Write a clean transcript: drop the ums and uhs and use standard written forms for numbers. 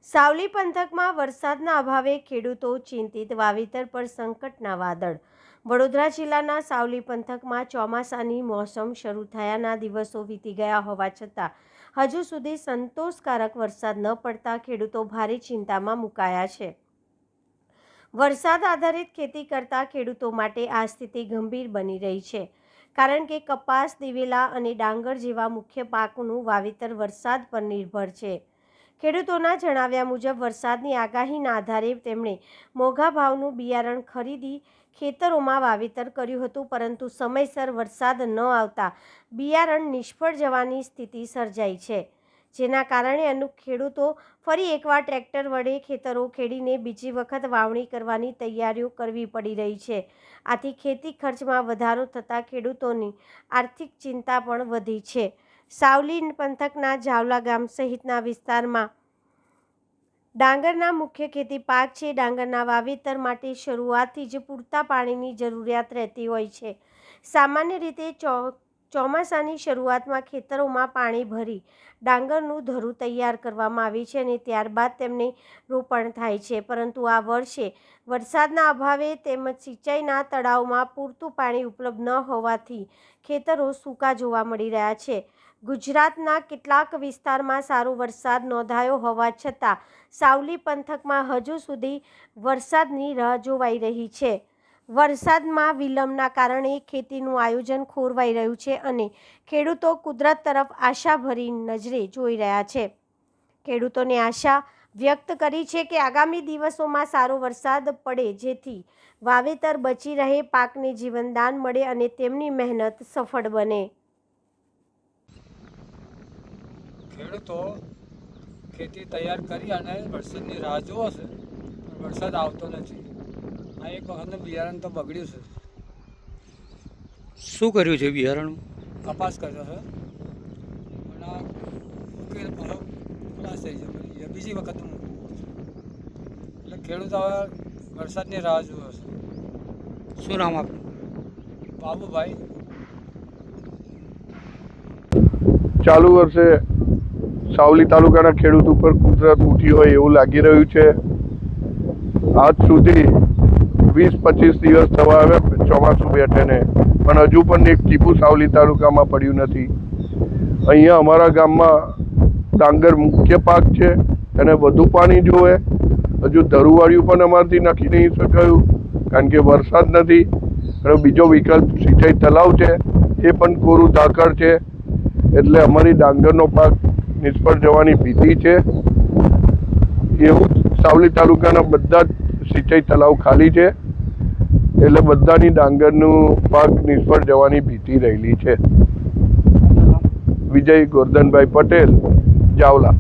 સાવલી પંથકમાં વરસાદના અભાવે ખેડૂતો ચિંતિત, વાવેતર પર સંકટના વાદળ. વડોદરા જિલ્લાના સાવલી પંથકમાં ચોમાસાની મોસમ શરૂ થયાના દિવસો વીતી ગયા હોવા છતાં હજુ સુધી સંતોષકારક વરસાદ ન પડતા ખેડૂતો ભારે ચિંતામાં મુકાયા છે. વરસાદ આધારિત ખેતી કરતા ખેડૂતો માટે આ સ્થિતિ ગંભીર બની રહી છે, કારણ કે કપાસ, દિવેલા અને ડાંગર જેવા મુખ્ય પાકનું વાવેતર વરસાદ પર નિર્ભર છે. ખેડૂતોના જણાવ્યા મુજબ વરસાદની આગાહીના આધારે તેમણે મોંઘા ભાવનું બિયારણ ખરીદી ખેતરોમાં વાવેતર કર્યું હતું, પરંતુ સમયસર વરસાદ ન આવતા બિયારણ નિષ્ફળ જવાની સ્થિતિ સર્જાઈ છે, જેના કારણે અમુક ખેડૂતો ફરી એકવાર ટ્રેક્ટર વડે ખેતરો ખેડીને બીજી વખત વાવણી કરવાની તૈયારીઓ કરવી પડી રહી છે. આથી ખેતી ખર્ચમાં વધારો થતાં ખેડૂતોની આર્થિક ચિંતા પણ વધી છે. સાવલી પંથકના જાવલા ગામ સહિતના વિસ્તારમાં ડાંગરના મુખ્ય ખેતી પાક છે. ડાંગરના વાવેતર માટે શરૂઆતથી જ પૂરતા પાણીની જરૂરિયાત રહેતી હોય છે. સામાન્ય રીતે ચોમાસાની શરૂઆતમાં ખેતરોમાં પાણી ભરી ડાંગરનું ધરું તૈયાર કરવામાં આવે છે અને ત્યારબાદ તેમને રોપણ થાય છે, પરંતુ આ વર્ષે વરસાદના અભાવે તેમજ સિંચાઈના તળાવમાં પૂરતું પાણી ઉપલબ્ધ ન હોવાથી ખેતરો સૂકા જોવા મળી રહ્યા છે. ગુજરાતના કેટલાક વિસ્તારમાં સારો વરસાદ નોંધાયો હોવા છતાં સાવલી પંથકમાં હજુ સુધી વરસાદની રાહ જોવાઈ રહી છે. વરસાદમાં વિલંબના કારણે ખેતીનું આયોજન ખોરવાઈ રહ્યું છે અને ખેડૂતો કુદરત તરફ આશાભરી નજરે જોઈ રહ્યા છે. ખેડૂતોને આશા વ્યક્ત કરી છે કે આગામી દિવસોમાં સારો વરસાદ પડે, જેથી વાવેતર બચી રહે, પાકને જીવનદાન મળે અને તેમની મહેનત સફળ બને. ખેડૂતો ખેતી તૈયાર કરી અને વરસાદની રાહ જુએ છે, પણ વરસાદ આવતો નથી. આ એક વખતનું બિયારણ તો બગડ્યું છે. શું કર્યું છે બિયારણ? કપાસ કર્યો છે, પણ આ ઉકેલ ખલાસ થઈ જાય, બીજી વખતનું એટલે ખેડૂત હવે વરસાદની રાહ જુએ છે. શું નામ આપનું? બાબુભાઈ. ચાલુ વર્ષે સાવલી તાલુકાના ખેડૂત ઉપર કુદરત ઉઠી હોય એવું લાગી રહ્યું છે. આજ સુધી 20-25 દિવસ થવા આવ્યા ચોમાસું બેઠેને, પણ હજુ પણ એક ટીપું સાવલી તાલુકામાં પડ્યું નથી. અહીંયા અમારા ગામમાં ડાંગર મુખ્ય પાક છે અને વધુ પાણી જોવે. હજુ ધરુવાળિયું પણ અમારાથી નાખી નહીં શકાયું, કારણ કે વરસાદ નથી. અને બીજો વિકલ્પ સિંચાઈ તલાવ છે, એ પણ કોરું ધાકડ છે, એટલે અમારી ડાંગરનો પાક નિષ્ફળ જવાની ભીતિ છે. એવું સાવલી તાલુકાના બધા જ સિંચાઈ તલાવ ખાલી છે, એટલે બધાની ડાંગરનું પાક નિષ્ફળ જવાની ભીતિ રહેલી છે. વિજય ગોરધનભાઈ પટેલ, જાવલા.